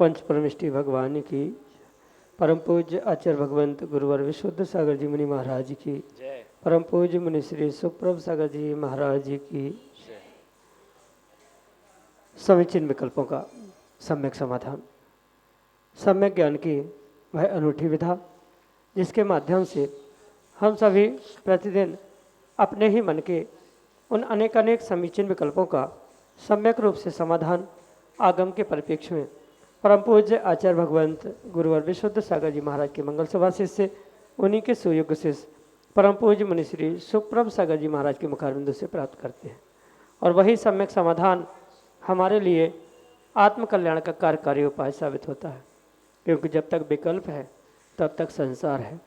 पंच परमिष्टि भगवान की, परम पूज्य आचार्य भगवंत गुरुवर विशुद्ध सागर जी मुनि महाराज की, परम पूज्य मुनि श्री सुप्रभ सागर जी महाराज जी की। समीचीन विकल्पों का सम्यक समाधान। सम्यक ज्ञान की वह अनूठी विधा जिसके माध्यम से हम सभी प्रतिदिन अपने ही मन के उन अनेक समीचीन विकल्पों का सम्यक रूप से समाधान आगम के परिप्रेक्ष्य में परम पूज्य आचार्य भगवंत गुरुवर विशुद्ध सागर जी महाराज के मंगल सभा शिष्य उन्हीं के सुयोग्य शिष्य परम पूज्य मुनि श्री सुप्रभ सागर जी महाराज के मुखारबिंदु से प्राप्त करते हैं। और वही सम्यक समाधान हमारे लिए आत्मकल्याण का कार्यकारी उपाय साबित होता है, क्योंकि जब तक विकल्प है तब तक संसार है,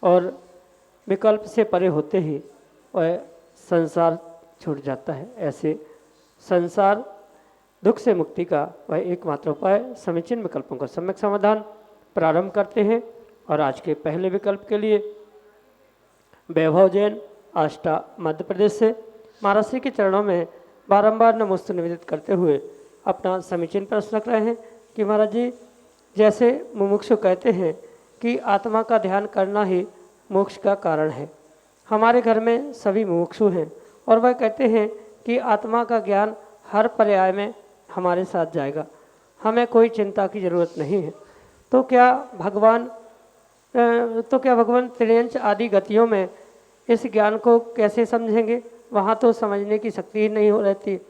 और विकल्प से परे होते ही वह संसार छूट जाता है। ऐसे संसार दुख से मुक्ति का वह एकमात्र उपाय समीचीन विकल्पों का सम्यक समाधान प्रारंभ करते हैं। और आज के पहले विकल्प के लिए वैभव जैन आष्टा मध्य प्रदेश से महाराज श्री के चरणों में बारंबार नमोस्तु निवेदित करते हुए अपना समीचीन प्रश्न रख रहे हैं कि महाराज जी, जैसे मुमुक्षु कहते हैं कि आत्मा का ध्यान करना ही मोक्ष का कारण है, हमारे घर में सभी मुमुक्षु हैं और वह कहते हैं कि आत्मा का ज्ञान हर पर्याय में हमारे साथ जाएगा, हमें कोई चिंता की जरूरत नहीं है। तो क्या भगवान त्रियंच आदि गतियों में इस ज्ञान को कैसे समझेंगे? वहाँ तो समझने की शक्ति ही नहीं हो रहती।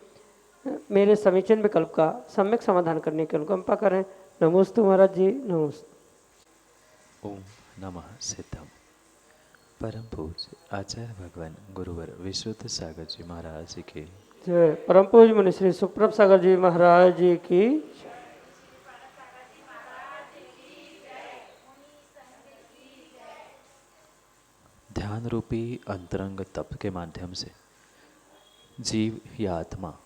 मेरे समीचीन विकल्प का सम्यक समाधान करने की अनुकंपा करें। नमोस्तु महाराज जी, नमोस्तु। ओम नमः सिद्धम। परम पूज्य आचार्य भगवान गुरुवर विशुद्ध सागर जी महाराज के जय। परम पूज्य मुनि श्री सुप्रभ सागर जी महाराज जी की। ध्यान रूपी अंतरंग तप के माध्यम से जीव या आत्मा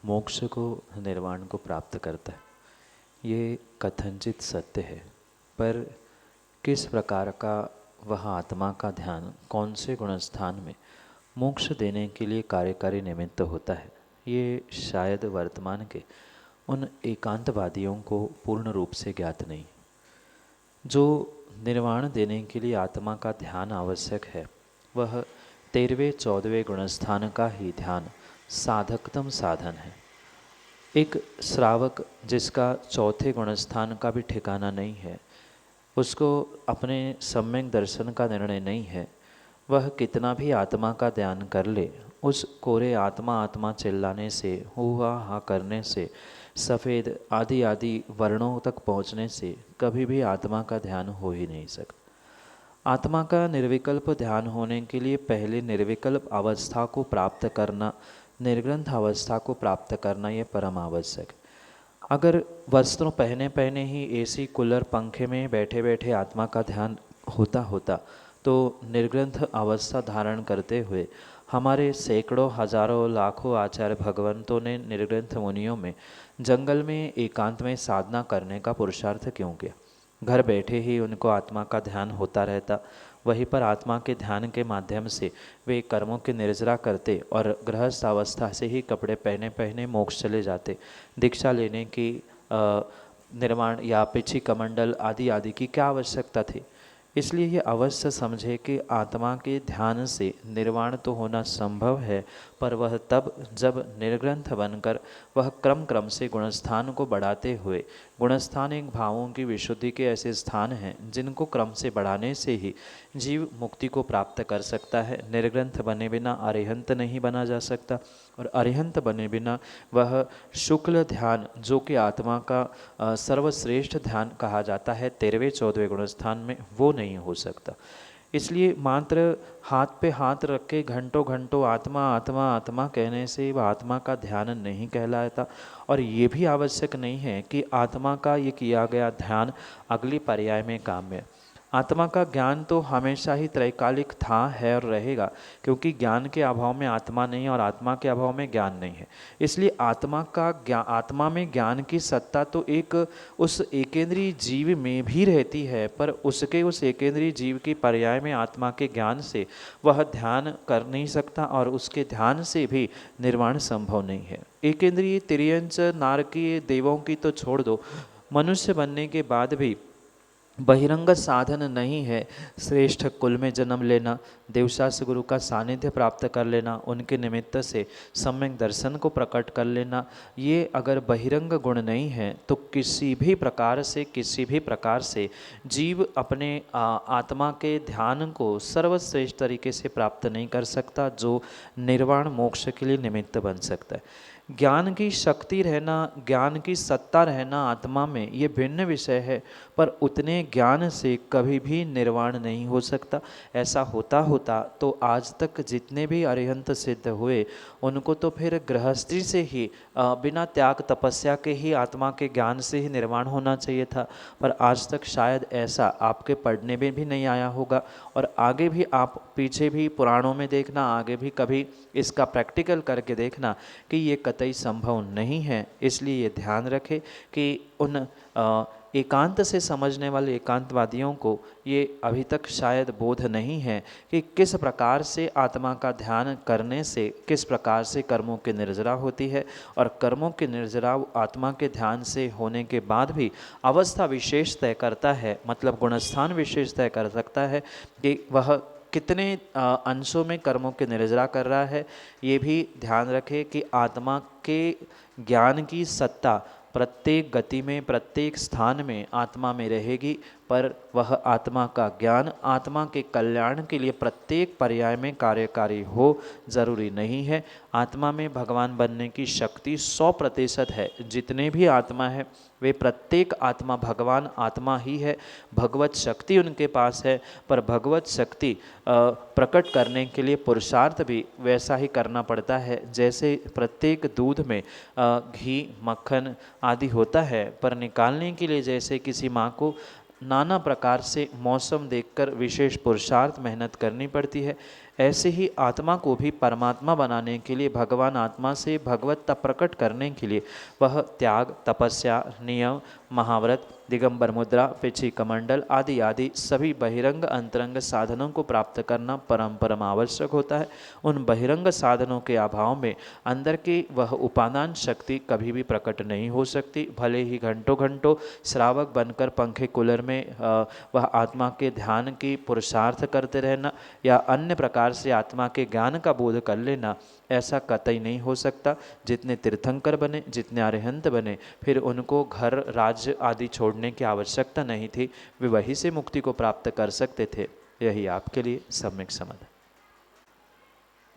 मोक्ष को, निर्वाण को प्राप्त करता है। ये कथनचित सत्य है, पर किस प्रकार का वह आत्मा का ध्यान कौन से गुणस्थान में मोक्ष देने के लिए कार्यकारी निमित्त होता है, ये शायद वर्तमान के उन एकांतवादियों को पूर्ण रूप से ज्ञात नहीं। जो निर्वाण देने के लिए आत्मा का ध्यान आवश्यक है, वह 13वें 14वें गुणस्थान का ही ध्यान साधकतम साधन है। एक श्रावक जिसका चौथे गुणस्थान का भी ठिकाना नहीं है, उसको अपने सम्यक दर्शन का निर्णय नहीं है, वह कितना भी आत्मा का ध्यान कर ले, उस कोरे आत्मा आत्मा चिल्लाने से, हुआ हा करने से, सफ़ेद आदि आदि वर्णों तक पहुँचने से कभी भी आत्मा का ध्यान हो ही नहीं सकता। आत्मा का निर्विकल्प ध्यान होने के लिए पहले निर्विकल्प अवस्था को प्राप्त करना, निर्ग्रंथ अवस्था को प्राप्त करना, ये परम आवश्यक है। अगर वस्त्रों पहने पहने ही एसी कूलर पंखे में बैठे बैठे आत्मा का ध्यान होता तो निर्ग्रंथ अवस्था धारण करते हुए हमारे सैकड़ों हजारों लाखों आचार्य भगवंतों ने निर्ग्रंथ मुनियों में जंगल में एकांत में साधना करने का पुरुषार्थ क्यों किया? घर बैठे ही उनको आत्मा का ध्यान होता रहता। वहीं पर आत्मा के ध्यान के माध्यम से वे कर्मों की निर्जरा करते और गृहस्थ अवस्था से ही कपड़े पहने पहने मोक्ष चले जाते। दीक्षा लेने की निर्माण या पिछी कमंडल आदि आदि की क्या आवश्यकता थी? इसलिए ये अवश्य समझे कि आत्मा के ध्यान से निर्वाण तो होना संभव है, पर वह तब जब निर्ग्रंथ बनकर वह क्रम क्रम से गुणस्थान को बढ़ाते हुए, गुणस्थान एक भावों की विशुद्धि के ऐसे स्थान हैं जिनको क्रम से बढ़ाने से ही जीव मुक्ति को प्राप्त कर सकता है। निर्ग्रंथ बने बिना अरिहंत नहीं बना जा सकता, और अरिहंत बने बिना वह शुक्ल ध्यान जो कि आत्मा का सर्वश्रेष्ठ ध्यान कहा जाता है 13वें 14वें गुणस्थान में, वो नहीं हो सकता। इसलिए मात्र हाथ पे हाथ रख के घंटों घंटों आत्मा आत्मा आत्मा कहने से वह आत्मा का ध्यान नहीं कहलाता। और ये भी आवश्यक नहीं है कि आत्मा का ये किया गया ध्यान अगली पर्याय में काम्य। आत्मा का ज्ञान तो हमेशा ही त्रैकालिक था, है और रहेगा, क्योंकि ज्ञान के अभाव में आत्मा नहीं और आत्मा के अभाव में ज्ञान नहीं है। इसलिए आत्मा में ज्ञान की सत्ता तो एक उस एकेंद्रीय जीव में भी रहती है, पर उसके उस एकेंद्रीय जीव की पर्याय में आत्मा के ज्ञान से वह ध्यान कर नहीं सकता और उसके ध्यान से भी निर्वाण संभव नहीं है। एकेंद्रीय तिर्यंच नारकीय देवों की तो छोड़ दो, मनुष्य बनने के बाद भी बहिरंग साधन नहीं है श्रेष्ठ कुल में जन्म लेना, देवशास गुरु का सानिध्य प्राप्त कर लेना, उनके निमित्त से सम्यक दर्शन को प्रकट कर लेना। ये अगर बहिरंग गुण नहीं है तो किसी भी प्रकार से जीव अपने आत्मा के ध्यान को सर्वश्रेष्ठ तरीके से प्राप्त नहीं कर सकता, जो निर्वाण मोक्ष के लिए निमित्त बन सकता है। ज्ञान की शक्ति रहना, ज्ञान की सत्ता रहना आत्मा में, ये भिन्न विषय है, पर उतने ज्ञान से कभी भी निर्वाण नहीं हो सकता। ऐसा होता होता तो आज तक जितने भी अरिहंत सिद्ध हुए उनको तो फिर गृहस्थी से ही बिना त्याग तपस्या के ही आत्मा के ज्ञान से ही निर्वाण होना चाहिए था, पर आज तक शायद ऐसा आपके पढ़ने में भी नहीं आया होगा। और आगे भी आप पीछे भी पुराणों में देखना, आगे भी कभी इसका प्रैक्टिकल करके देखना कि ये कतई संभव नहीं है। इसलिए ये ध्यान रखें कि उन एकांत से समझने वाले एकांतवादियों को ये अभी तक शायद बोध नहीं है कि किस प्रकार से आत्मा का ध्यान करने से किस प्रकार से कर्मों की निर्जरा होती है, और कर्मों की निर्जरा आत्मा के ध्यान से होने के बाद भी अवस्था विशेष तय करता है, मतलब गुणस्थान विशेष तय कर सकता है कि वह कितने अंशों में कर्मों की निर्जरा कर रहा है। ये भी ध्यान रखें कि आत्मा के ज्ञान की सत्ता प्रत्येक गति में, प्रत्येक स्थान में आत्मा में रहेगी, पर वह आत्मा का ज्ञान आत्मा के कल्याण के लिए प्रत्येक पर्याय में कार्यकारी हो जरूरी नहीं है। आत्मा में भगवान बनने की शक्ति 100% है। जितने भी आत्मा है वे प्रत्येक आत्मा भगवान आत्मा ही है, भगवत शक्ति उनके पास है, पर भगवत शक्ति प्रकट करने के लिए पुरुषार्थ भी वैसा ही करना पड़ता है। जैसे प्रत्येक दूध में घी मक्खन आदि होता है, पर निकालने के लिए जैसे किसी माँ को नाना प्रकार से मौसम देखकर विशेष पुरुषार्थ मेहनत करनी पड़ती है, ऐसे ही आत्मा को भी परमात्मा बनाने के लिए, भगवान आत्मा से भगवत्ता प्रकट करने के लिए वह त्याग तपस्या नियम महाव्रत दिगंबर मुद्रा पिछी कमंडल आदि आदि सभी बहिरंग अंतरंग साधनों को प्राप्त करना परम आवश्यक होता है। उन बहिरंग साधनों के अभाव में अंदर की वह उपादान शक्ति कभी भी प्रकट नहीं हो सकती। भले ही घंटों घंटों श्रावक बनकर पंखे कूलर में वह आत्मा के ध्यान की पुरुषार्थ करते रहना या अन्य प्रकार से आत्मा के ज्ञान का बोध कर लेना, ऐसा कतई नहीं हो सकता। जितने तीर्थंकर बने, जितने अरिहंत बने, फिर उनको घर राज्य आदि छोड़ने की आवश्यकता नहीं थी, वे वहीं से मुक्ति को प्राप्त कर सकते थे। यही आपके लिए सम्यक समाधान।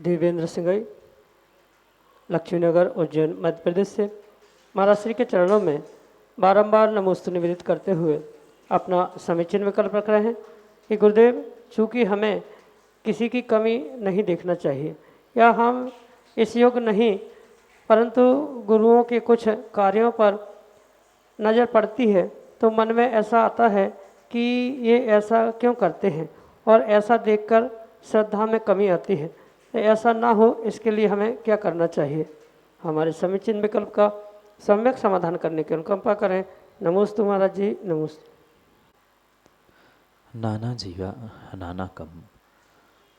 देवेंद्र सिंह लक्ष्मीनगर उज्जैन मध्य प्रदेश से महाराज श्री के चरणों में बारंबार नमोस्तु निवेदित करते हुए अपना समीचीन विकल्प रख रहे हैं कि गुरुदेव, चूँकि हमें किसी की कमी नहीं देखना चाहिए या हम इस योग्य नहीं, परंतु गुरुओं के कुछ कार्यों पर नज़र पड़ती है तो मन में ऐसा आता है कि ये ऐसा क्यों करते हैं, और ऐसा देखकर श्रद्धा में कमी आती है। तो ऐसा ना हो, इसके लिए हमें क्या करना चाहिए? हमारे समीचीन विकल्प का सम्यक समाधान करने की अनुकंपा करें। नमोस्तु महाराज जी, नमोस्तु। नाना जीवा नाना कम।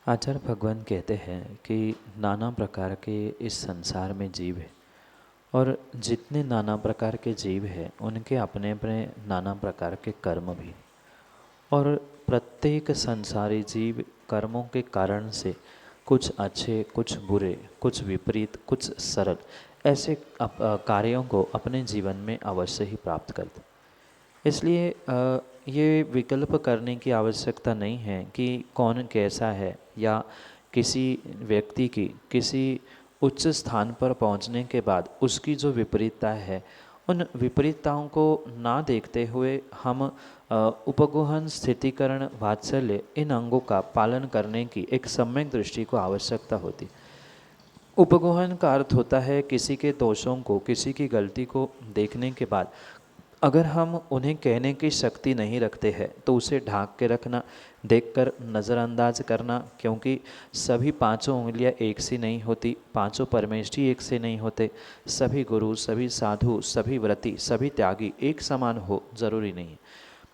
आचार्य भगवान कहते हैं कि नाना प्रकार के इस संसार में जीव है, और जितने नाना प्रकार के जीव हैं उनके अपने अपने नाना प्रकार के कर्म भी, और प्रत्येक संसारी जीव कर्मों के कारण से कुछ अच्छे, कुछ बुरे, कुछ विपरीत, कुछ सरल ऐसे कार्यों को अपने जीवन में अवश्य ही प्राप्त करते। इसलिए ये विकल्प करने की आवश्यकता नहीं है कि कौन कैसा है, या किसी व्यक्ति की किसी उच्च स्थान पर पहुंचने के बाद उसकी जो विपरीतता है उन विपरीतताओं को ना देखते हुए हम उपगुहन, स्थितिकरण, वात्सल्य इन अंगों का पालन करने की एक सम्यक दृष्टि को आवश्यकता होती। उपगुहन का अर्थ होता है किसी के दोषों को, किसी की गलती को देखने के बाद अगर हम उन्हें कहने की शक्ति नहीं रखते हैं तो उसे ढांक के रखना, देखकर नज़रअंदाज करना, क्योंकि सभी पांचों उंगलियां एक सी नहीं होती, पांचों परमेष्ठी एक से नहीं होते, सभी गुरु, सभी साधु, सभी व्रती, सभी त्यागी एक समान हो जरूरी नहीं।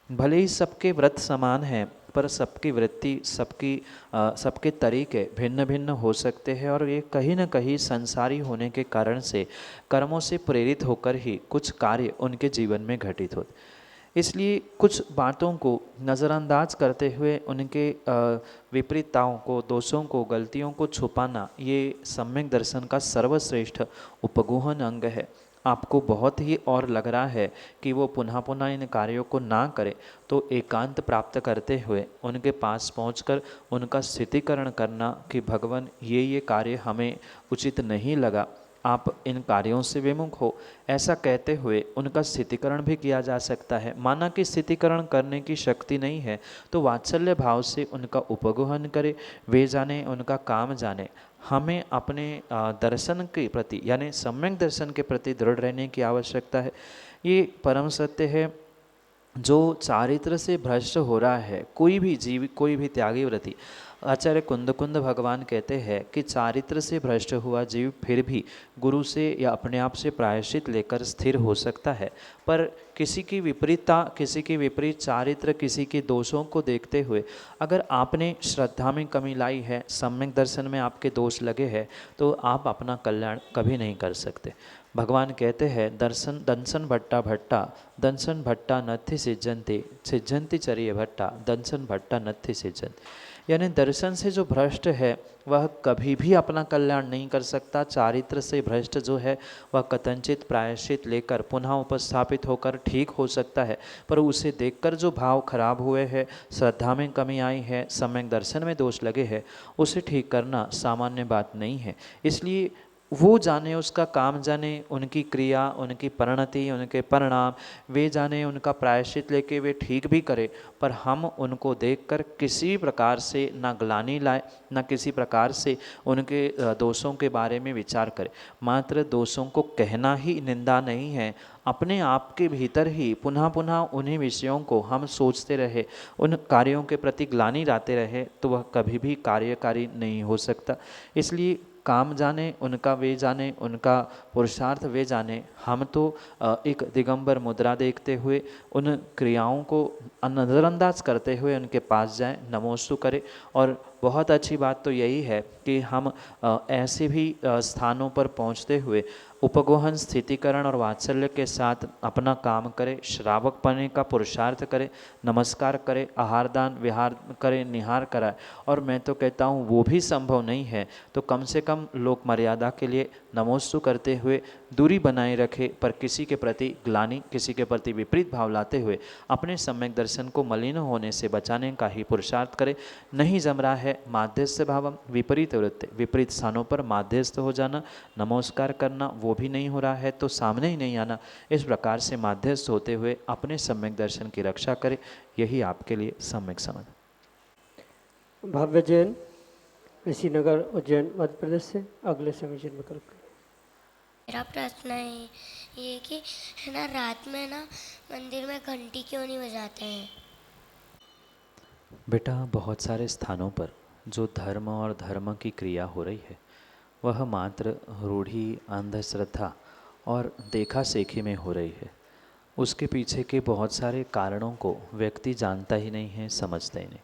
भले ही सबके व्रत समान हैं पर सबकी वृत्ति, सबके तरीके भिन्न भिन्न हो सकते हैं और ये कहीं न कहीं संसारी होने के कारण से, कर्मों से प्रेरित होकर ही कुछ कार्य उनके जीवन में घटित होते। इसलिए कुछ बातों को नज़रअंदाज करते हुए उनके विपरीतताओं को, दोषों को, गलतियों को छुपाना, ये सम्यक दर्शन का सर्वश्रेष्ठ उपगुहन अंग है। आपको बहुत ही और लग रहा है कि वो पुनः पुनः इन कार्यों को ना करे, तो एकांत प्राप्त करते हुए उनके पास पहुंचकर उनका स्थितिकरण करना कि भगवान ये कार्य हमें उचित नहीं लगा, आप इन कार्यों से विमुख हो, ऐसा कहते हुए उनका स्थितिकरण भी किया जा सकता है। माना कि स्थितिकरण करने की शक्ति नहीं है तो वात्सल्य भाव से उनका उपगुहन करे, वे जाने उनका काम जाने। हमें अपने दर्शन के प्रति यानी सम्यक दर्शन के प्रति दृढ़ रहने की आवश्यकता है। ये परम सत्य है। जो चारित्र से भ्रष्ट हो रहा है, कोई भी जीव, कोई भी त्यागी व्रती, आचार्य कुंद भगवान कहते हैं कि चारित्र से भ्रष्ट हुआ जीव फिर भी गुरु से या अपने आप से प्रायश्चित लेकर स्थिर हो सकता है, पर किसी की विपरीतता, किसी की विपरीत चारित्र, किसी के दोषों को देखते हुए अगर आपने श्रद्धा में कमी लाई है, सम्यक दर्शन में आपके दोष लगे हैं, तो आप अपना कल्याण कभी नहीं कर सकते। भगवान कहते हैं दर्शन दंसन भट्टा भट्टा दंसन भट्टा नथि सिज्जन्ति सिज्जन्ति चरिय भट्टा दंसन भट्टा नथि सिज्जन्ति। यानी दर्शन से जो भ्रष्ट है वह कभी भी अपना कल्याण नहीं कर सकता। चारित्र से भ्रष्ट जो है वह कथनचित प्रायश्चित लेकर पुनः उपस्थापित होकर ठीक हो सकता है, पर उसे देखकर जो भाव खराब हुए हैं, श्रद्धा में कमी आई है, सम्यक दर्शन में दोष लगे हैं, उसे ठीक करना सामान्य बात नहीं है। इसलिए वो जाने, उसका काम जाने, उनकी क्रिया, उनकी परिणति, उनके परिणाम वे जाने, उनका प्रायश्चित लेके वे ठीक भी करे, पर हम उनको देखकर किसी प्रकार से ना ग्लानि लाए, ना किसी प्रकार से उनके दोषों के बारे में विचार करें। मात्र दोषों को कहना ही निंदा नहीं है, अपने आप के भीतर ही पुनः पुनः उन्हीं विषयों को हम सोचते रहे, उन कार्यों के प्रति ग्लानि लाते रहे, तो वह कभी भी कार्यकारी नहीं हो सकता। इसलिए काम जाने, उनका वे जाने, उनका पुरुषार्थ वे जाने। हम तो एक दिगंबर मुद्रा देखते हुए उन क्रियाओं को नज़रअंदाज करते हुए उनके पास जाएं, नमोस्तु करें। और बहुत अच्छी बात तो यही है कि हम ऐसे भी स्थानों पर पहुंचते हुए उपगोहन, स्थितिकरण और वात्सल्य के साथ अपना काम करें, श्रावक बनने का पुरुषार्थ करें, नमस्कार करें, आहार दान विहार करें, निहार कराए। और मैं तो कहता हूँ वो भी संभव नहीं है तो कम से कम लोक मर्यादा के लिए नमोस्तु करते हुए दूरी बनाए रखे, पर किसी के प्रति ग्लानि, किसी के प्रति विपरीत भाव लाते हुए अपने सम्यक दर्शन को मलिन होने से बचाने का ही पुरुषार्थ करें। नहीं जम रहा है माध्यस्थ भावम, विपरीत वृत्ति, विपरीत स्थानों पर माध्यस्थ हो जाना, नमस्कार करना, वो भी नहीं हो रहा है तो सामने ही नहीं आना। इस प्रकार से माध्यस्थ होते हुए अपने सम्यक दर्शन की रक्षा करें, यही आपके लिए सम्यक समझ। भव्य जैन, ऋषिनगर, उज्जैन, मध्य प्रदेश से अगले समीचीन विकल्प। मेरा प्रश्न है ये कि है ना, रात में ना मंदिर में घंटी क्यों नहीं बजाते हैं? बेटा, बहुत सारे स्थानों पर जो धर्म और धर्म की क्रिया हो रही है वह मात्र रूढ़ी, अंधश्रद्धा और देखा सेखी में हो रही है। उसके पीछे के बहुत सारे कारणों को व्यक्ति जानता ही नहीं है, समझता ही नहीं।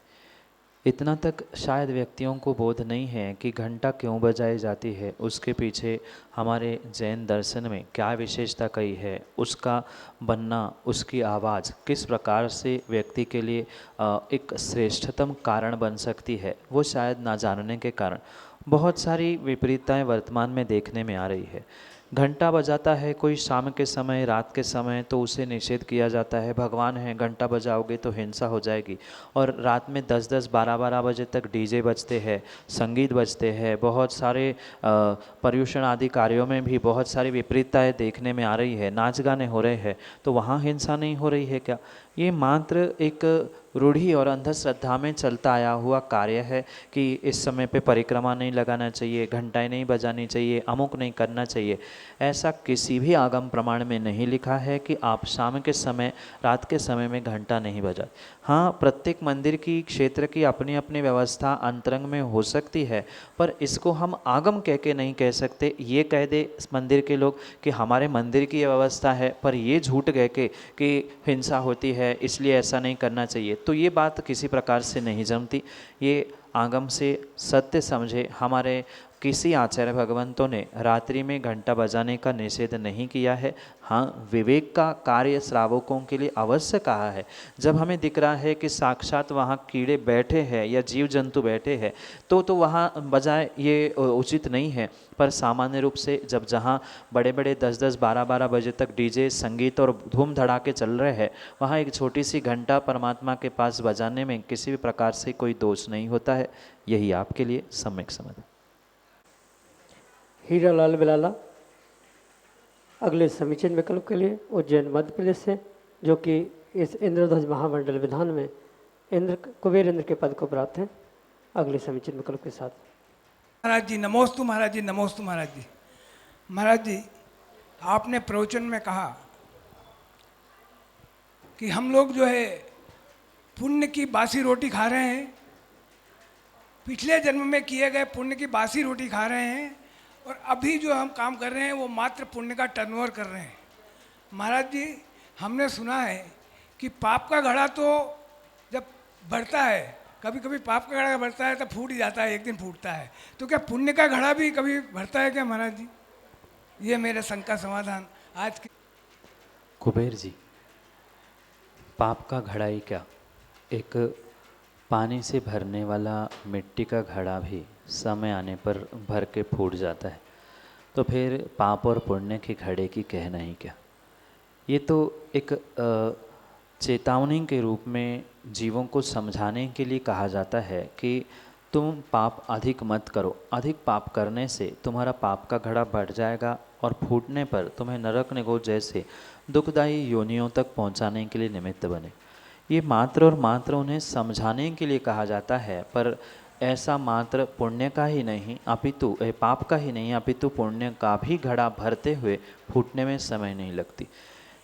इतना तक शायद व्यक्तियों को बोध नहीं है कि घंटा क्यों बजाई जाती है, उसके पीछे हमारे जैन दर्शन में क्या विशेषता कही है, उसका बनना, उसकी आवाज़ किस प्रकार से व्यक्ति के लिए एक श्रेष्ठतम कारण बन सकती है, वो शायद ना जानने के कारण बहुत सारी विपरीतताएं वर्तमान में देखने में आ रही है। घंटा बजाता है कोई शाम के समय, रात के समय, तो उसे निषेध किया जाता है। भगवान है, घंटा बजाओगे तो हिंसा हो जाएगी। और रात में 10-10, 12-12 बजे तक डीजे बजते हैं, संगीत बजते हैं, बहुत सारे पर्यूषण आदि कार्यों में भी बहुत सारी विपरीतताएं देखने में आ रही है, नाच गाने हो रहे हैं, तो वहाँ हिंसा नहीं हो रही है क्या? ये मात्र एक रूढ़ी और अंधश्रद्धा में चलता आया हुआ कार्य है कि इस समय पे परिक्रमा नहीं लगाना चाहिए, घंटाएं नहीं बजानी चाहिए, अमुक नहीं करना चाहिए। ऐसा किसी भी आगम प्रमाण में नहीं लिखा है कि आप शाम के समय, रात के समय में घंटा नहीं बजा। हाँ, प्रत्येक मंदिर की, क्षेत्र की अपनी अपनी व्यवस्था अंतरंग में हो सकती है, पर इसको हम आगम कह के नहीं कह सकते। ये कह दे इस मंदिर के लोग कि हमारे मंदिर की व्यवस्था है, पर ये झूठ कह के कि हिंसा होती है इसलिए ऐसा नहीं करना चाहिए, तो ये बात किसी प्रकार से नहीं जमती। ये आगम से सत्य समझे। हमारे किसी आचार्य भगवंतों ने रात्रि में घंटा बजाने का निषेध नहीं किया है। हाँ, विवेक का कार्य श्रावकों के लिए अवश्य कहा है। जब हमें दिख रहा है कि साक्षात वहाँ कीड़े बैठे हैं या जीव जंतु बैठे हैं, तो वहाँ बजाय ये उचित नहीं है। पर सामान्य रूप से जब जहाँ बड़े बड़े 10-10, 12-12 बजे तक डीजे, संगीत और धूम धड़ाके चल रहे हैं, वहाँ एक छोटी सी घंटा परमात्मा के पास बजाने में किसी भी प्रकार से कोई दोष नहीं होता है। यही आपके लिए सम्यक समाधान। हीरालाल बिलाला अगले समीचीन विकल्प के लिए उज्जैन मध्य प्रदेश से, जो कि इस इंद्रध्वज महामंडल विधान में कुबेर इंद्र के पद को प्राप्त हैं, अगले समीचीन विकल्प के साथ। महाराज जी नमोस्तु, महाराज जी नमोस्तु। महाराज जी, महाराज जी, आपने प्रवचन में कहा कि हम लोग जो है पुण्य की बासी रोटी खा रहे हैं, पिछले जन्म में किए गए पुण्य की बासी रोटी खा रहे हैं, और अभी जो हम काम कर रहे हैं वो मात्र पुण्य का टर्नओवर कर रहे हैं। महाराज जी, हमने सुना है कि पाप का घड़ा तो जब बढ़ता है, कभी कभी पाप का घड़ा बढ़ता है तो फूट ही जाता है, एक दिन फूटता है, तो क्या पुण्य का घड़ा भी कभी भरता है क्या महाराज जी? ये मेरे शंका समाधान आज के। कुबेर जी, पाप का घड़ा ही क्या, एक पानी से भरने वाला मिट्टी का घड़ा भी समय आने पर भर के फूट जाता है, तो फिर पाप और पुण्य के घड़े की कहना ही क्या। ये तो एक चेतावनी के रूप में जीवों को समझाने के लिए कहा जाता है कि तुम पाप अधिक मत करो। अधिक पाप करने से तुम्हारा पाप का घड़ा बढ़ जाएगा और फूटने पर तुम्हें नरक निगोज जैसे दुखदायी योनियों तक पहुंचाने के लिए निमित्त बने। ये मात्र और मात्र उन्हें समझाने के लिए कहा जाता है, पर ऐसा मात्र पुण्य का ही नहीं अपितु पाप का ही नहीं अपितु पुण्य का भी घड़ा भरते हुए फूटने में समय नहीं लगती।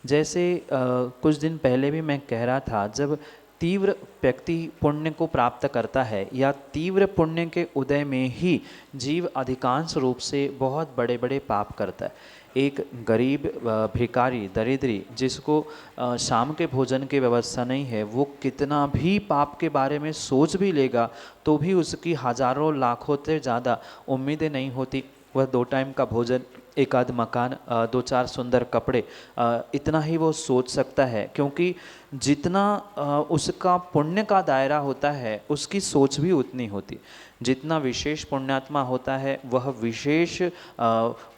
जैसे कुछ दिन पहले भी मैं कह रहा था, जब तीव्र व्यक्ति पुण्य को प्राप्त करता है या तीव्र पुण्य के उदय में ही जीव अधिकांश रूप से बहुत बड़े बड़े पाप करता है। एक गरीब भिखारी दरिद्री जिसको शाम के भोजन की व्यवस्था नहीं है, वो कितना भी पाप के बारे में सोच भी लेगा तो भी उसकी हजारों लाखों से ज़्यादा उम्मीदें नहीं होती। वह 2 टाइम का भोजन, एक आध मकान, 2-4 सुंदर कपड़े, इतना ही वो सोच सकता है, क्योंकि जितना उसका पुण्य का दायरा होता है उसकी सोच भी उतनी होती। जितना विशेष पुण्यात्मा होता है वह विशेष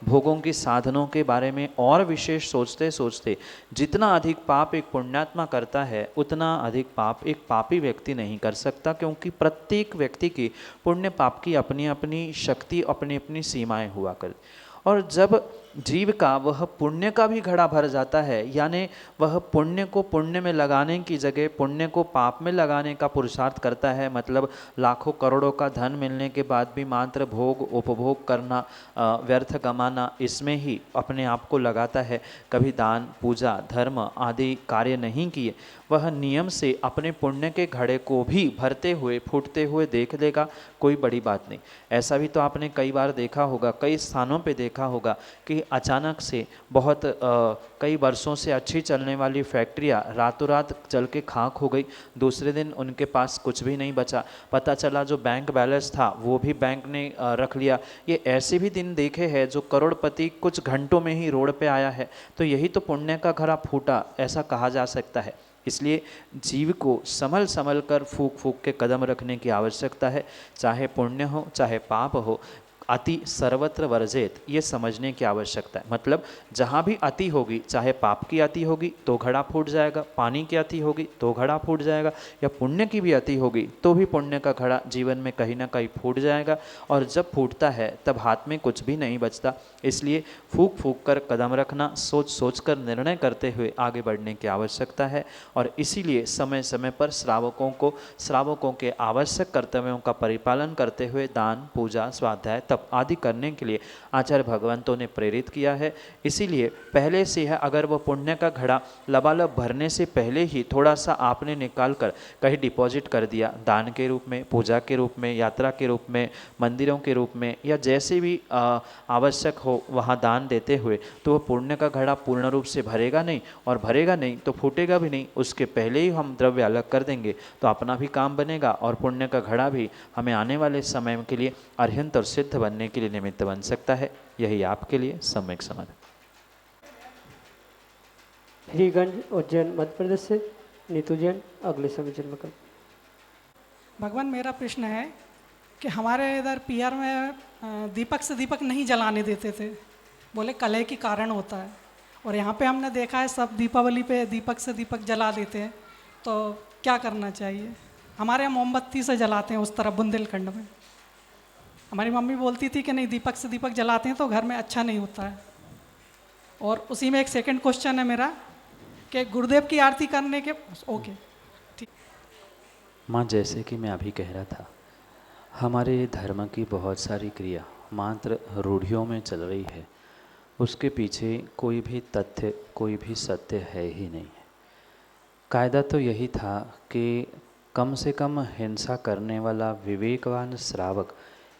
भोगों की साधनों के बारे में और विशेष सोचते सोचते जितना अधिक पाप एक पुण्यात्मा करता है उतना अधिक पाप एक पापी व्यक्ति नहीं कर सकता, क्योंकि प्रत्येक व्यक्ति की पुण्य पाप की अपनी अपनी शक्ति, अपनी अपनी सीमाएं हुआ कर। और जब जीव का वह पुण्य का भी घड़ा भर जाता है, यानी वह पुण्य को पुण्य में लगाने की जगह पुण्य को पाप में लगाने का पुरुषार्थ करता है, मतलब लाखों करोड़ों का धन मिलने के बाद भी मात्र भोग उपभोग करना, व्यर्थ कमाना, इसमें ही अपने आप को लगाता है, कभी दान पूजा धर्म आदि कार्य नहीं किए, वह नियम से अपने पुण्य के घड़े को भी भरते हुए फूटते हुए देख लेगा, कोई बड़ी बात नहीं। ऐसा भी तो आपने कई बार देखा होगा, कई स्थानों पे देखा होगा कि अचानक से बहुत कई वर्षों से अच्छी चलने वाली फैक्ट्रियां रातों रात चल के खाक हो गई, दूसरे दिन उनके पास कुछ भी नहीं बचा, पता चला जो बैंक बैलेंस था वो भी बैंक ने रख लिया। ये ऐसे भी दिन देखे हैं जो करोड़पति कुछ घंटों में ही रोड पे आया है। तो यही तो पुण्य का घड़ा फूटा, ऐसा कहा जा सकता है। इसलिए जीव को संभल संभल कर फूक फूक के कदम रखने की आवश्यकता है, चाहे पुण्य हो चाहे पाप हो। अति सर्वत्र वर्जेत, ये समझने की आवश्यकता है। मतलब जहाँ भी अति होगी, चाहे पाप की अति होगी तो घड़ा फूट जाएगा, पानी की अति होगी तो घड़ा फूट जाएगा, या पुण्य की भी अति होगी तो भी पुण्य का घड़ा जीवन में कहीं ना कहीं फूट जाएगा। और जब फूटता है तब हाथ में कुछ भी नहीं बचता। इसलिए फूक फूक कर कदम रखना, सोच सोच कर निर्णय करते हुए आगे बढ़ने की आवश्यकता है। और इसीलिए समय समय पर श्रावकों के आवश्यक कर्तव्यों का परिपालन करते हुए दान, पूजा, स्वाध्याय, तप आदि करने के लिए आचार्य भगवंतों ने प्रेरित किया है। इसीलिए पहले से है, अगर वो पुण्य का घड़ा लबालब भरने से पहले ही थोड़ा सा आपने निकाल कर कहीं डिपॉजिट कर दिया, दान के रूप में, पूजा के रूप में, यात्रा के रूप में, मंदिरों के रूप में, या जैसे भी आवश्यक हो वहाँ दान देते हुए, तो वह पुण्य का घड़ा पूर्ण रूप से भरेगा नहीं, और भरेगा नहीं तो फूटेगा भी नहीं। उसके पहले ही हम द्रव्य अलग कर देंगे तो अपना भी काम बनेगा और पुण्य का घड़ा भी हमें आने वाले समय के लिए अरहंत और सिद्ध बनने के लिए निमित्त बन सकता है। यही आपके लिए सम्यक समाधान। हीरीगंज उज्जैन मध्य प्रदेश से नीतू जैन अगले समीचन में। भगवान, मेरा प्रश्न है कि हमारे इधर पीआर में दीपक से दीपक नहीं जलाने देते थे, बोले कलह के कारण होता है। और यहाँ पे हमने देखा है सब दीपावली पे दीपक से दीपक जला देते हैं, तो क्या करना चाहिए? हमारे यहाँ मोमबत्ती से जलाते हैं उस तरफ बुंदेलखंड में। हमारी मम्मी बोलती थी कि नहीं, दीपक से दीपक जलाते हैं तो घर में अच्छा नहीं होता है। और उसी में एक सेकंड क्वेश्चन है मेरा कि गुरुदेव की आरती करने के ओके ठीक। माँ, जैसे कि मैं अभी कह रहा था, हमारे धर्म की बहुत सारी क्रिया मात्र रूढ़ियों में चल रही है, उसके पीछे कोई भी तथ्य, कोई भी सत्य है ही नहीं है। कायदा तो यही था कि कम से कम हिंसा करने वाला विवेकवान श्रावक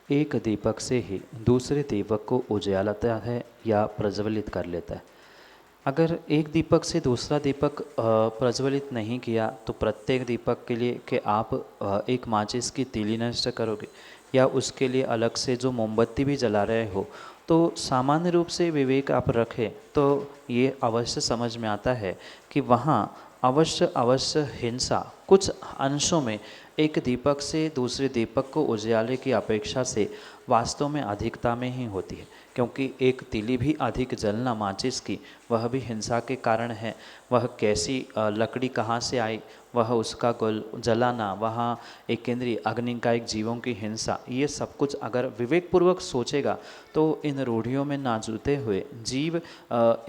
एक दीपक से ही दूसरे दीपक को उजालता है या प्रज्वलित कर लेता है। अगर एक दीपक से दूसरा दीपक प्रज्वलित नहीं किया तो प्रत्येक दीपक के लिए कि आप एक माचिस की तीली नष्ट करोगे या उसके लिए अलग से जो मोमबत्ती भी जला रहे हो, तो सामान्य रूप से विवेक आप रखें तो ये अवश्य समझ में आता है कि वहाँ अवश्य हिंसा कुछ अंशों में एक दीपक से दूसरे दीपक को उजाले की अपेक्षा से वास्तव में अधिकता में ही होती है। क्योंकि एक तीली भी अधिक जलना माचिस की, वह भी हिंसा के कारण है। वह कैसी लकड़ी कहाँ से आई, वह उसका गुल जलाना, वहाँ एक केंद्रीय अग्निकायिक जीवों की हिंसा, ये सब कुछ अगर विवेकपूर्वक सोचेगा तो इन रूढ़ियों में ना जूते हुए जीव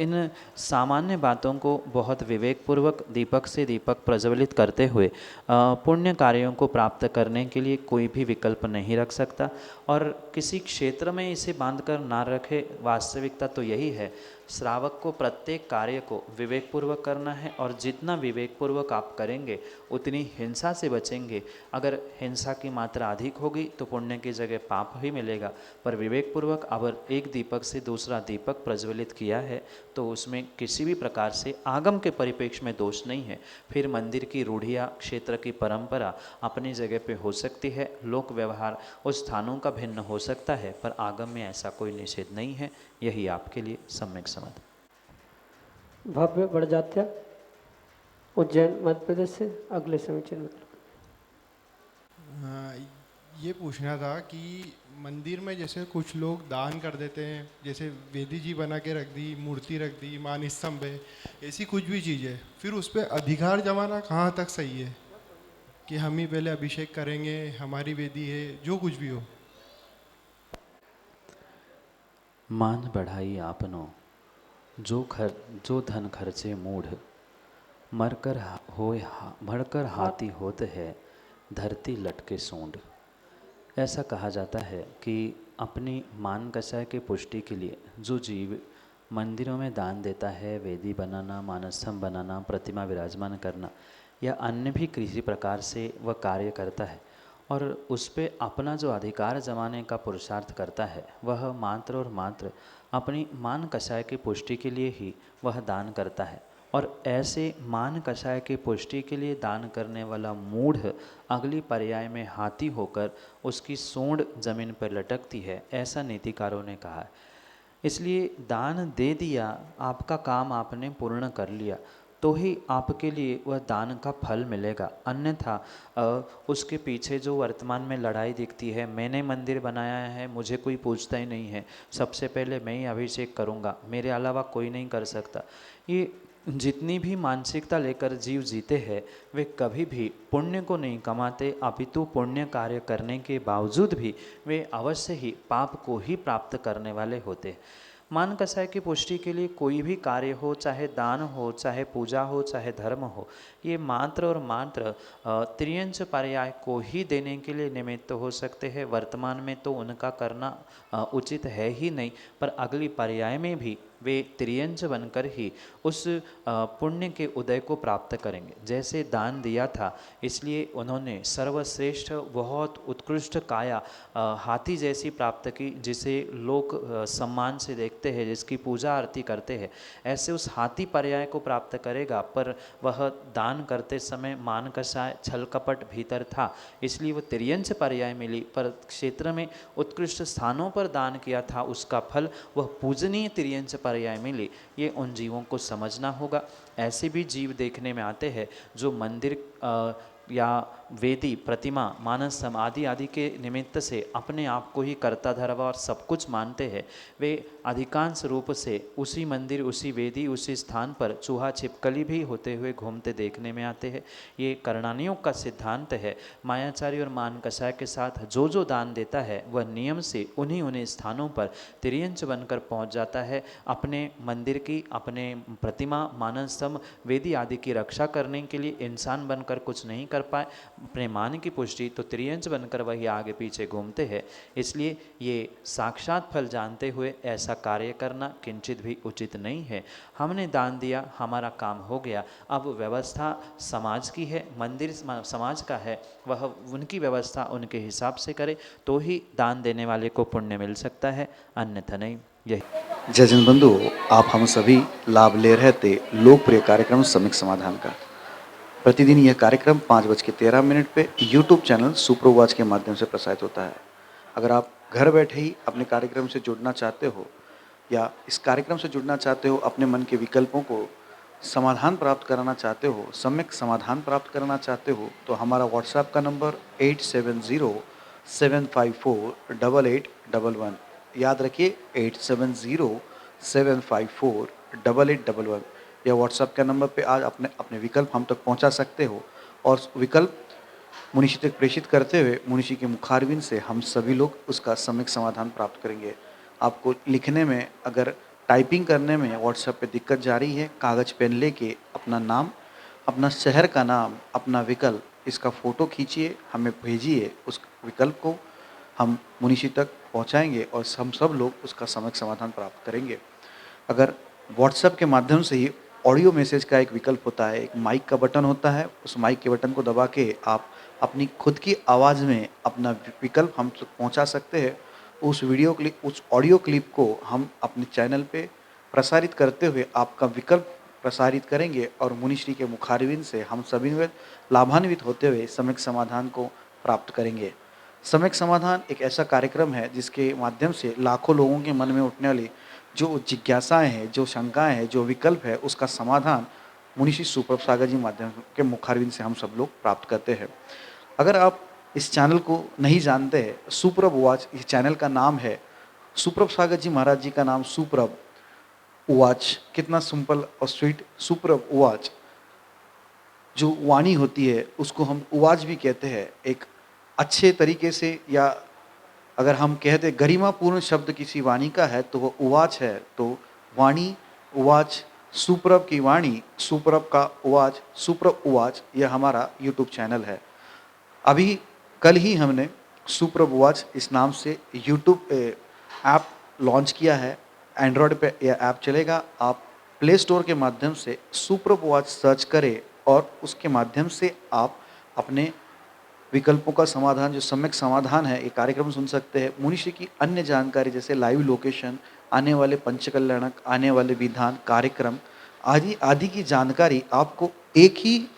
इन सामान्य बातों को बहुत विवेकपूर्वक दीपक से दीपक प्रज्वलित करते हुए पुण्य कार्यों को प्राप्त करने के लिए कोई भी विकल्प नहीं रख सकता। और किसी क्षेत्र में इसे बांध कर ना रखे, वास्तविकता तो यही है, श्रावक को प्रत्येक कार्य को विवेकपूर्वक करना है, और जितना विवेकपूर्वक आप करेंगे उतनी हिंसा से बचेंगे। अगर हिंसा की मात्रा अधिक होगी तो पुण्य की जगह पाप ही मिलेगा, पर विवेकपूर्वक अगर एक दीपक से दूसरा दीपक प्रज्वलित किया है तो उसमें किसी भी प्रकार से आगम के परिप्रेक्ष्य में दोष नहीं है। फिर मंदिर की रूढ़ियाँ, क्षेत्र की परंपरा अपनी जगह पे हो सकती है, लोक व्यवहार उस स्थानों का भिन्न हो सकता है, पर आगम में ऐसा कोई निषेध नहीं है। यही आपके लिए सम्यक समाधान। भव्य बड़जात्या उज्जैन मध्य प्रदेश से अगले समीचन में। ये पूछना था कि मंदिर में जैसे कुछ लोग दान कर देते हैं, जैसे वेदी जी बना के रख दी, मूर्ति रख दी, मान स्तंभ है, ऐसी कुछ भी चीज़ है, फिर उस पर अधिकार जमाना कहाँ तक सही है कि हम ही पहले अभिषेक करेंगे, हमारी वेदी है, जो कुछ भी हो? मान बढ़ाई आपनो जो धन खर्चे मूढ़, मरकर हाथी होत है, धरती लटके सूंड। ऐसा कहा जाता है कि अपनी मान कषाय के पुष्टि के लिए जो जीव मंदिरों में दान देता है, वेदी बनाना, मानस्तंभ बनाना, प्रतिमा विराजमान करना या अन्य भी किसी प्रकार से वह कार्य करता है और उस पर अपना जो अधिकार जमाने का पुरुषार्थ करता है, वह मात्र और मात्र अपनी मान कषाय की पुष्टि के लिए ही वह दान करता है। और ऐसे मान कषाय की पुष्टि के लिए दान करने वाला मूढ़ अगली पर्याय में हाथी होकर उसकी सूंड जमीन पर लटकती है, ऐसा नीतिकारों ने कहा है। इसलिए दान दे दिया, आपका काम आपने पूर्ण कर लिया, तो ही आपके लिए वह दान का फल मिलेगा। अन्यथा उसके पीछे जो वर्तमान में लड़ाई दिखती है, मैंने मंदिर बनाया है, मुझे कोई पूछता ही नहीं है, सबसे पहले मैं ही अभिषेक करूँगा, मेरे अलावा कोई नहीं कर सकता, ये जितनी भी मानसिकता लेकर जीव जीते हैं वे कभी भी पुण्य को नहीं कमाते, अपितु पुण्य कार्य करने के बावजूद भी वे अवश्य ही पाप को ही प्राप्त करने वाले होते हैं। मान कसाय की पुष्टि के लिए कोई भी कार्य हो, चाहे दान हो, चाहे पूजा हो, चाहे धर्म हो, ये मात्र और मात्र त्रियंच पर्याय को ही देने के लिए निमित्त हो सकते हैं। वर्तमान में तो उनका करना उचित है ही नहीं, पर अगली पर्याय में भी वे त्रियंच बनकर ही उस पुण्य के उदय को प्राप्त करेंगे। जैसे दान दिया था, इसलिए उन्होंने सर्वश्रेष्ठ बहुत उत्कृष्ट काया हाथी जैसी प्राप्त की, जिसे लोग सम्मान से देखते हैं, जिसकी पूजा आरती करते हैं। ऐसे उस हाथी पर्याय को प्राप्त करेगा, पर वह दान करते समय मान कसाय छल कपट भीतर था, इसलिए वह त्रियंच पर्याय मिली। पर क्षेत्र में उत्कृष्ट स्थानों पर दान किया था, उसका फल वह पूजनीय त्रियंच पर्याय मिली। ये उन जीवों को समझना होगा। ऐसे भी जीव देखने में आते हैं जो मंदिर या वेदी, प्रतिमा, मानस समाधि आदि के निमित्त से अपने आप को ही कर्ता धर्ता और सब कुछ मानते हैं। वे अधिकांश रूप से उसी मंदिर, उसी वेदी, उसी स्थान पर चूहा छिपकली भी होते हुए घूमते देखने में आते हैं। ये करणानियों का सिद्धांत है। मायाचारी और मान कसाय के साथ जो जो दान देता है वह नियम से उन्हीं स्थानों पर तिर्यंच बनकर पहुंच जाता है। अपने मंदिर की, अपने प्रतिमा, मानस स्तंभ, वेदी आदि की रक्षा करने के लिए इंसान बनकर कुछ नहीं कर पाए, अपने मान की पुष्टि तो त्रियंच बनकर वही आगे पीछे घूमते हैं। इसलिए ये साक्षात फल जानते हुए ऐसा कार्य करना किंचित भी उचित नहीं है। हमने दान दिया, हमारा काम हो गया, अब व्यवस्था समाज की है, मंदिर समाज का है, वह उनकी व्यवस्था उनके हिसाब से करे तो ही दान देने वाले को पुण्य मिल सकता है, अन्यथा नहीं। यही जय जन बंधु, आप हम सभी लाभ ले रहे थे लोकप्रिय कार्यक्रम सम्यक समाधान का। प्रतिदिन यह कार्यक्रम 5:13 पे यूट्यूब चैनल सुप्रवाच के माध्यम से प्रसारित होता है। अगर आप घर बैठे ही अपने कार्यक्रम से जुड़ना चाहते हो या इस कार्यक्रम से जुड़ना चाहते हो, अपने मन के विकल्पों को समाधान प्राप्त कराना चाहते हो, सम्यक समाधान प्राप्त करना चाहते हो, तो हमारा व्हाट्सएप का नंबर 8707548811। याद रखिए 8707548811। या व्हाट्सएप के नंबर पे आज अपने विकल्प हम तक पहुंचा सकते हो और विकल्प मुनिषी तक प्रेषित करते हुए मुनिषी के मुखारविंद से हम सभी लोग उसका सम्यक समाधान प्राप्त करेंगे। आपको लिखने में, अगर टाइपिंग करने में व्हाट्सएप पे दिक्कत जा रही है, कागज़ पेन लेके अपना नाम, अपना शहर का नाम, अपना विकल्प, इसका फ़ोटो खींचिए, हमें भेजिए। उस विकल्प को हम मुनिषी तक पहुंचाएंगे और हम सब लोग उसका सम्यक समाधान प्राप्त करेंगे। अगर व्हाट्सएप के माध्यम से ही ऑडियो मैसेज का एक विकल्प होता है, एक माइक का बटन होता है, उस माइक के बटन को दबा के आप अपनी खुद की आवाज़ में अपना विकल्प हम तक पहुंचा सकते हैं। उस वीडियो क्लिप, उस ऑडियो क्लिप को हम अपने चैनल पे प्रसारित करते हुए आपका विकल्प प्रसारित करेंगे और मुनिश्री के मुखारविंद से हम सभी लाभान्वित होते हुए सम्यक समाधान को प्राप्त करेंगे। सम्यक समाधान एक ऐसा कार्यक्रम है जिसके माध्यम से लाखों लोगों के मन में उठने वाली जो जिज्ञासाएं हैं, जो शंकाएं हैं, जो विकल्प है, उसका समाधान मुनिश्री सुप्रभ सागर जी माध्यम के मुखारविंद से हम सब लोग प्राप्त करते हैं। अगर आप इस चैनल को नहीं जानते हैं, सुप्रभ उवाच इस चैनल का नाम है। सुप्रभ सागर जी महाराज जी का नाम सुप्रभ उवाच, कितना सिंपल और स्वीट। सुप्रभ उवाच, जो वाणी होती है उसको हम उवाच भी कहते हैं। एक अच्छे तरीके से, या अगर हम कहते गरिमापूर्ण शब्द किसी वाणी का है तो वो उवाच है। तो वाणी, उवाच, सुप्रभ की वाणी, सुप्रभ का उवाच, सुप्रभ उवाच, यह हमारा यूट्यूब चैनल है। अभी कल ही हमने सुप्रभ उवाच इस नाम से यूट्यूब ऐप लॉन्च किया है। एंड्रॉयड पे यह ऐप चलेगा। आप प्ले स्टोर के माध्यम से सुप्रभ उवाच सर्च करें और उसके माध्यम से आप अपने विकल्पों का समाधान, जो सम्यक समाधान है, ये कार्यक्रम सुन सकते हैं। मुनिश्री की अन्य जानकारी जैसे लाइव लोकेशन, आने वाले पंचकल्याणक, आने वाले विधान कार्यक्रम आदि आदि की जानकारी आपको एक ही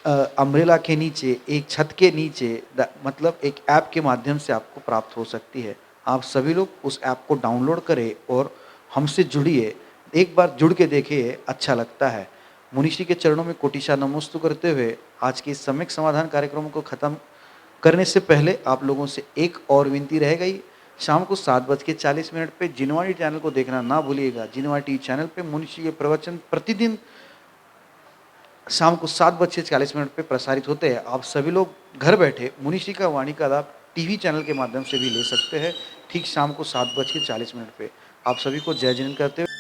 अम्ब्रेला के नीचे, एक छत के नीचे, मतलब एक ऐप के माध्यम से आपको प्राप्त हो सकती है। आप सभी लोग उस ऐप को डाउनलोड करें और हमसे जुड़िए। एक बार जुड़ के देखिए, अच्छा लगता है। मुनिश्री के चरणों में कोटिशा नमोस्तु करते हुए आज के इस सम्यक समाधान कार्यक्रम को खत्म करने से पहले आप लोगों से एक और विनती रह गई। शाम को 7:40 पे जिनवाणी चैनल को देखना ना भूलिएगा। जिनवाणी चैनल पे मुनिश्री के प्रवचन प्रतिदिन शाम को 7:40 पे प्रसारित होते हैं। आप सभी लोग घर बैठे मुनिश्री का वाणी का लाभ टीवी चैनल के माध्यम से भी ले सकते हैं, ठीक शाम को 7:40 पे। आप सभी को जय जिनेंद्र करते हुए